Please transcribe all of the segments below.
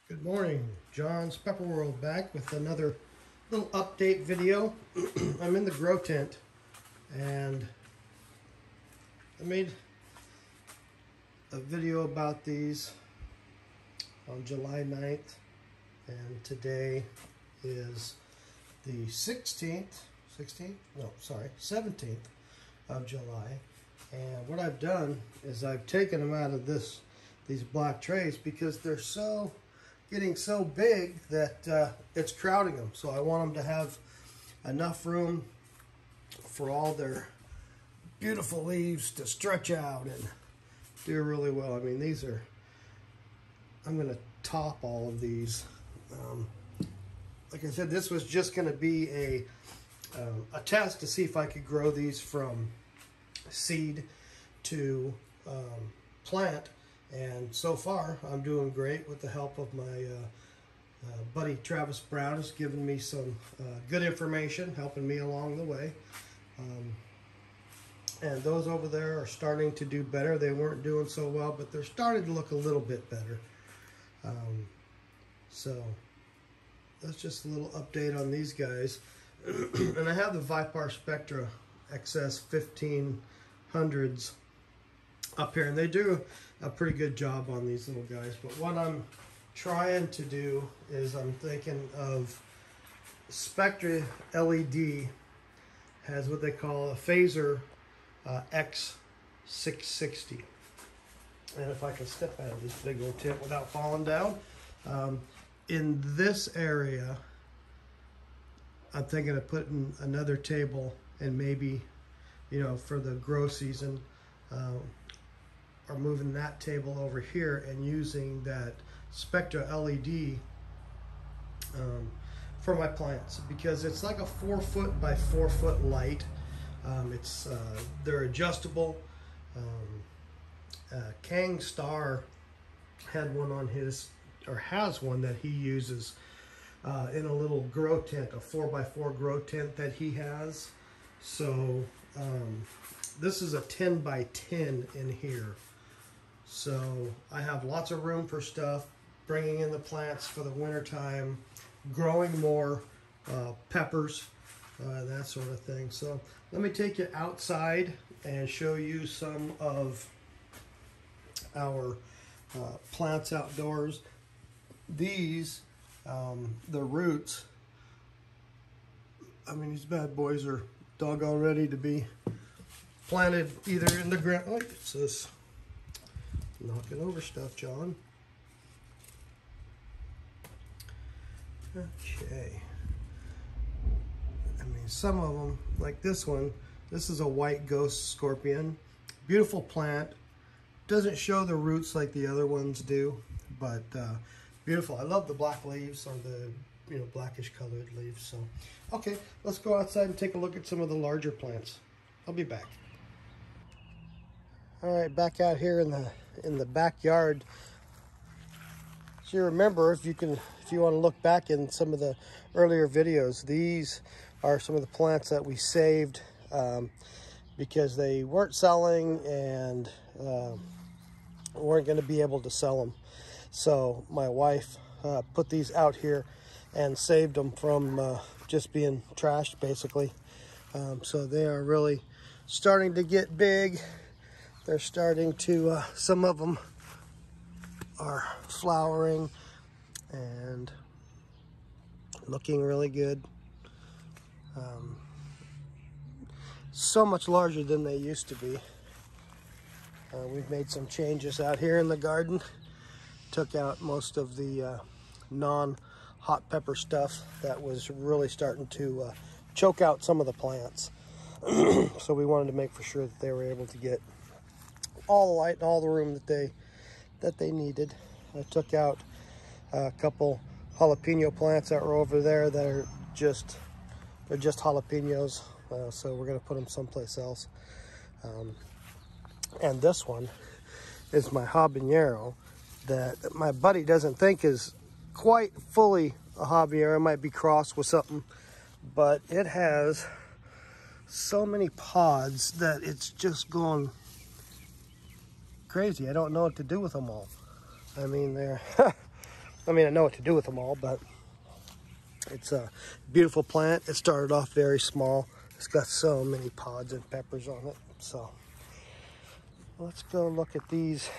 Good morning, John's Pepper World back with another little update video. I'm in the grow tent and I made a video about these on July 9th and today is the 17th of July. And what I've done is I've taken them out of these black trays because they're getting so big that it's crowding them. So I want them to have enough room for all their beautiful leaves to stretch out and do really well. I mean, I'm going to top all of these. Like I said, this was just going to be a test to see if I could grow these from seed to plant. And so far, I'm doing great with the help of my buddy Travis Brown. Has given me some good information, helping me along the way. And those over there are starting to do better. They weren't doing so well, but they're starting to look a little bit better. So that's just a little update on these guys. And I have the Vipar Spectra XS 1500s up here, and they do a pretty good job on these little guys. But what I'm trying to do is I'm thinking of Spectra LED has what they call a phaser X660. And if I can step out of this big old tent without falling down, in this area, I'm thinking of putting another table and maybe, for the grow season, or moving that table over here and using that Spectra LED for my plants, because it's like a 4 foot by 4 foot light. They're adjustable. Kang Star had one on his, or has one that he uses in a little grow tent, a 4 by 4 grow tent that he has. So this is a 10 by 10 in here. So I have lots of room for stuff, bringing in the plants for the winter time, growing more peppers, that sort of thing. So let me take you outside and show you some of our plants outdoors. These, the roots, I mean, these bad boys are doggone ready to be planted either in the ground. Oh, it's this. Knocking over stuff, John. Okay. I mean, some of them, like this one, this is a white ghost scorpion. Beautiful plant. Doesn't show the roots like the other ones do, but beautiful. I love the black leaves, or the blackish colored leaves. So, okay, let's go outside and take a look at some of the larger plants. I'll be back. All right, back out here in the backyard. So you remember, if you want to look back in some of the earlier videos, these are some of the plants that we saved because they weren't selling and weren't going to be able to sell them. So my wife put these out here and saved them from just being trashed, basically. So they are really starting to get big. They're starting to, some of them are flowering and looking really good. So much larger than they used to be. We've made some changes out here in the garden. Took out most of the non-hot pepper stuff that was really starting to choke out some of the plants. So we wanted to make for sure that they were able to get all the light and all the room that they needed. I took out a couple jalapeno plants that were over there that are just jalapenos, so we're going to put them someplace else. And this one is my habanero that my buddy doesn't think is quite fully a habanero. It might be crossed with something, but it has so many pods that it's just going crazy. I don't know what to do with them all. I mean, I mean, I know what to do with them all, but it's a beautiful plant. It started off very small. It's got so many pods and peppers on it. So let's go look at these.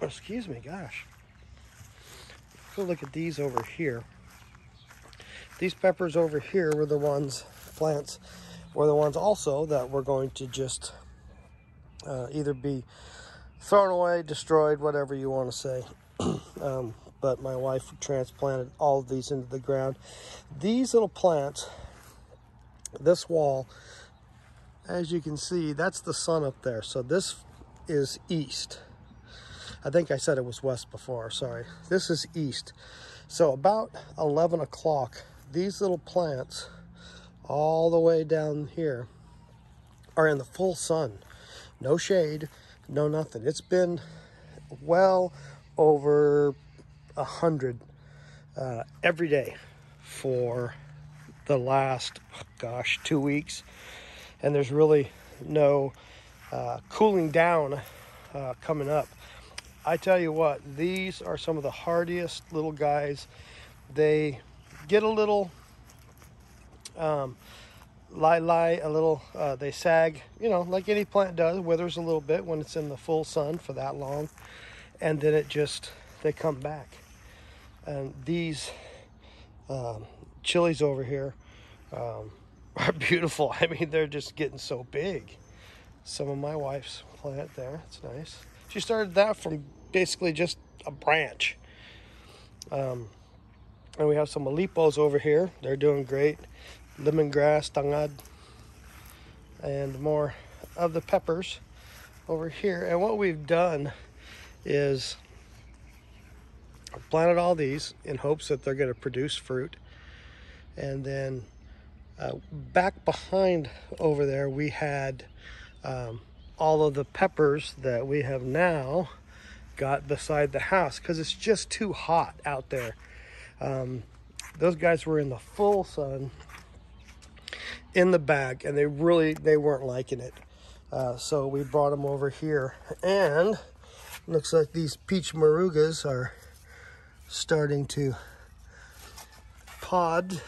Excuse me, gosh. Let's go look at these over here. These peppers over here were the ones, plants, were the ones also that we're going to just either be thrown away, destroyed, whatever you want to say. But my wife transplanted all of these into the ground. These little plants, this wall, as you can see, that's the sun up there. So this is east. I think I said it was west before, sorry. This is east. So about 11 o'clock, these little plants all the way down here are in the full sun. No shade, no nothing. It's been well over 100 every day for the last, gosh, 2 weeks. And there's really no cooling down coming up. I tell you what, these are some of the hardiest little guys. They get a little a little, they sag, you know, like any plant does, withers a little bit when it's in the full sun for that long, and then they come back. And these chilies over here are beautiful. I mean, they're just getting so big. Some of my wife's plant there, it's nice. She started that from basically just a branch. And we have some Alipos over here. They're doing great. Lemongrass, tangad, and more of the peppers over here. And what we've done is planted all these in hopes that they're going to produce fruit. And then back behind over there, we had all of the peppers that we have now got beside the house because it's just too hot out there. Those guys were in the full sun in the bag, and they weren't liking it. So we brought them over here, and looks like these peach morugas are starting to pod.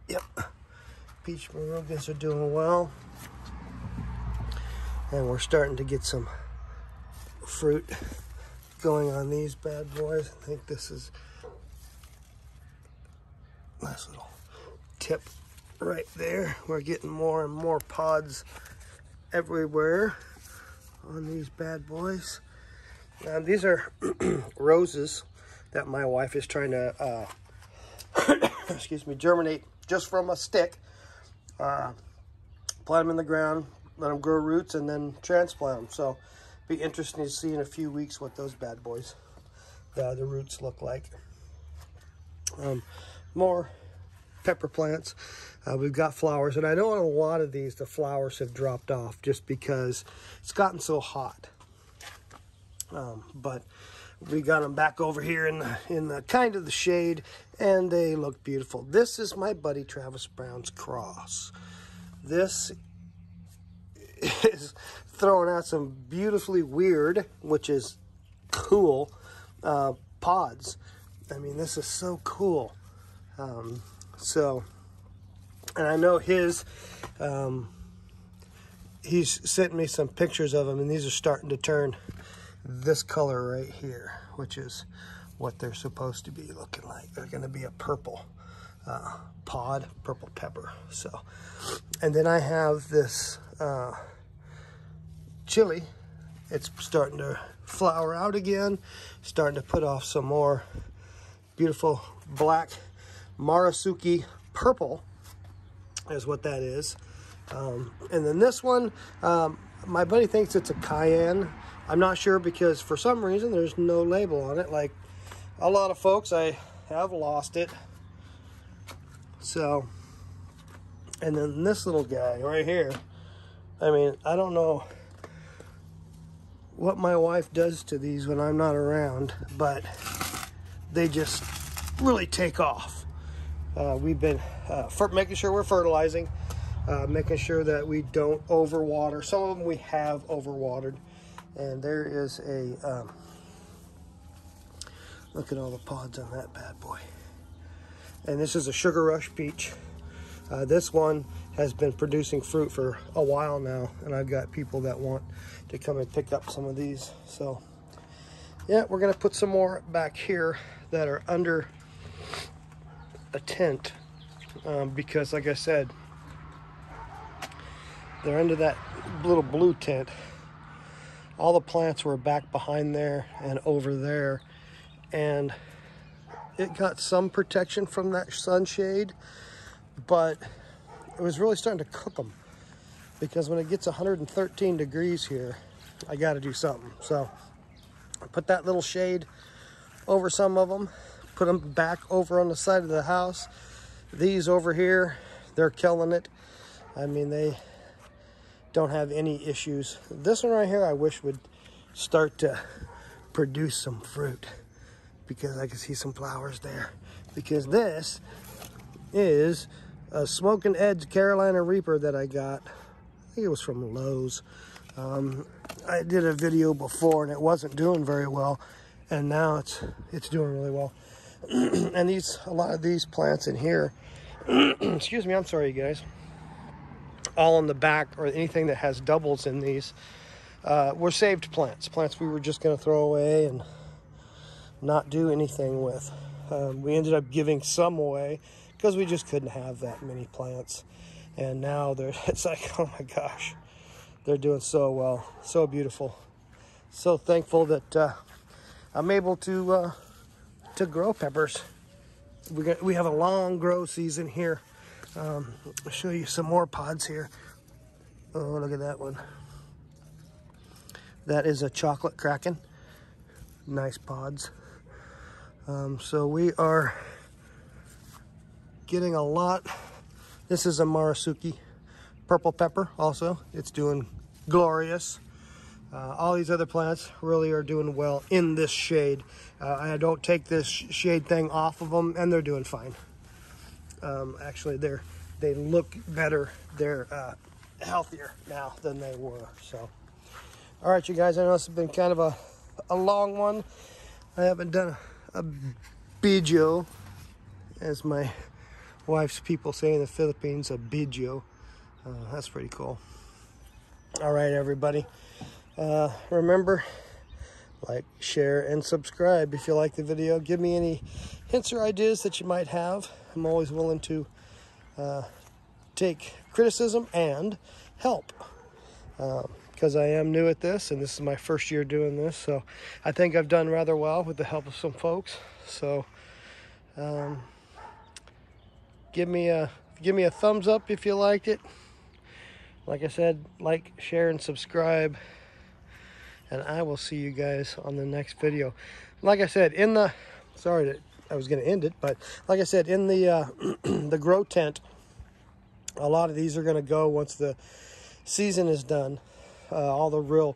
Yep, peach morugas are doing well, and we're starting to get some fruit going on these bad boys. I think this is a nice little tip right there. We're getting more and more pods everywhere on these bad boys. Now these are roses that my wife is trying to excuse me, germinate just from a stick. Plant them in the ground, let them grow roots, and then transplant them. So be interesting to see in a few weeks what those bad boys, the roots look like. More pepper plants. We've got flowers, and I know on a lot of these the flowers have dropped off just because it's gotten so hot. But we got them back over here in the kind of the shade, and they look beautiful. This is my buddy Travis Brown's cross. This is throwing out some beautifully weird, which is cool, pods. I mean, this is so cool. And I know he's sent me some pictures of them, and these are starting to turn this color right here, which is what they're supposed to be looking like. They're going to be a purple pod, purple pepper. So, and then I have this chili. It's starting to flower out again, starting to put off some more beautiful black Marasuki purple is what that is. And then this one, my buddy thinks it's a cayenne. I'm not sure because for some reason there's no label on it. Like a lot of folks, I have lost it. So, and then this little guy right here, I mean, I don't know what my wife does to these when I'm not around, but they just really take off. We've been making sure we're fertilizing, making sure that we don't overwater. Some of them we have overwatered, and there is a Look at all the pods on that bad boy. And this is a Sugar Rush peach. This one has been producing fruit for a while now, and I've got people that want to come and pick up some of these. So yeah, we're gonna put some more back here that are under a tent, because like I said, they're under that little blue tent. All the plants were back behind there and over there, and it got some protection from that sunshade, but it was really starting to cook them, because when it gets 113 degrees here, I got to do something. So I put that little shade over some of them, put them back over on the side of the house. These over here, they're killing it. I mean, they don't have any issues. This one right here, I wish would start to produce some fruit, because I can see some flowers there. Because this is a Smoking Edge Carolina Reaper that I got. I think it was from Lowe's. I did a video before and it wasn't doing very well, and now it's doing really well. And a lot of these plants in here, excuse me, I'm sorry you guys, all on the back, or anything that has doubles in these, were saved plants we were just going to throw away and not do anything with. We ended up giving some away because we just couldn't have that many plants, and now it's like, oh my gosh, they're doing so well, so beautiful. So thankful that I'm able to grow peppers. We have a long grow season here. I'll show you some more pods here. Oh, look at that one. That is a chocolate kraken. Nice pods. So we are getting a lot. This is a Marasuki purple pepper also. It's doing glorious. All these other plants really are doing well in this shade. I don't take this shade thing off of them, and they're doing fine. Actually, they look better. They're healthier now than they were. So, all right, you guys, I know this has been kind of a long one. I haven't done a video, as my wife's people say in the Philippines, a video. That's pretty cool. All right, everybody. Remember, like, share, and subscribe if you like the video. Give me any hints or ideas that you might have. I'm always willing to take criticism and help, because I am new at this, and this is my first year doing this. So I think I've done rather well with the help of some folks. So give me a thumbs up if you liked it. Like I said, like, share, and subscribe. And I will see you guys on the next video. Like I said, sorry that I was going to end it, but like I said, in the the grow tent, a lot of these are going to go once the season is done. All the real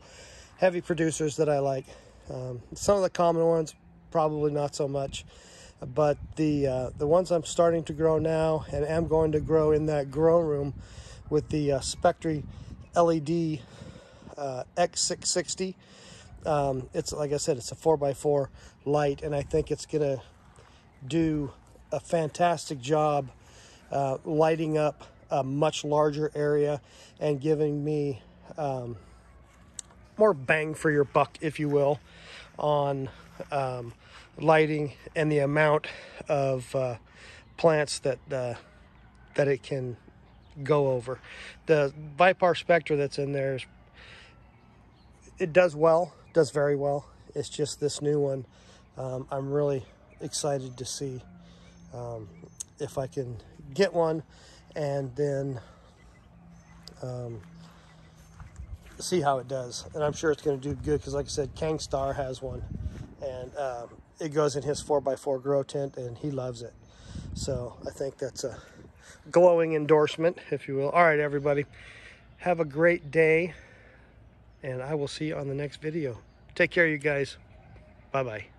heavy producers that I like. Some of the common ones, probably not so much. But the ones I'm starting to grow now, and am going to grow in that grow room with the Spectra LED X660. It's, like I said, it's a 4x4 light, and I think it's gonna do a fantastic job lighting up a much larger area and giving me more bang for your buck, if you will, on lighting and the amount of plants that it can go over. The Vipar Spectra that's in there, it does very well. It's just this new one, I'm really excited to see if I can get one, and then see how it does. And I'm sure it's going to do good, because like I said, Kangstar has one, and it goes in his 4x4 grow tent, and he loves it. So I think that's a glowing endorsement, if you will. All right, everybody, have a great day, and I will see you on the next video. Take care, you guys. Bye-bye.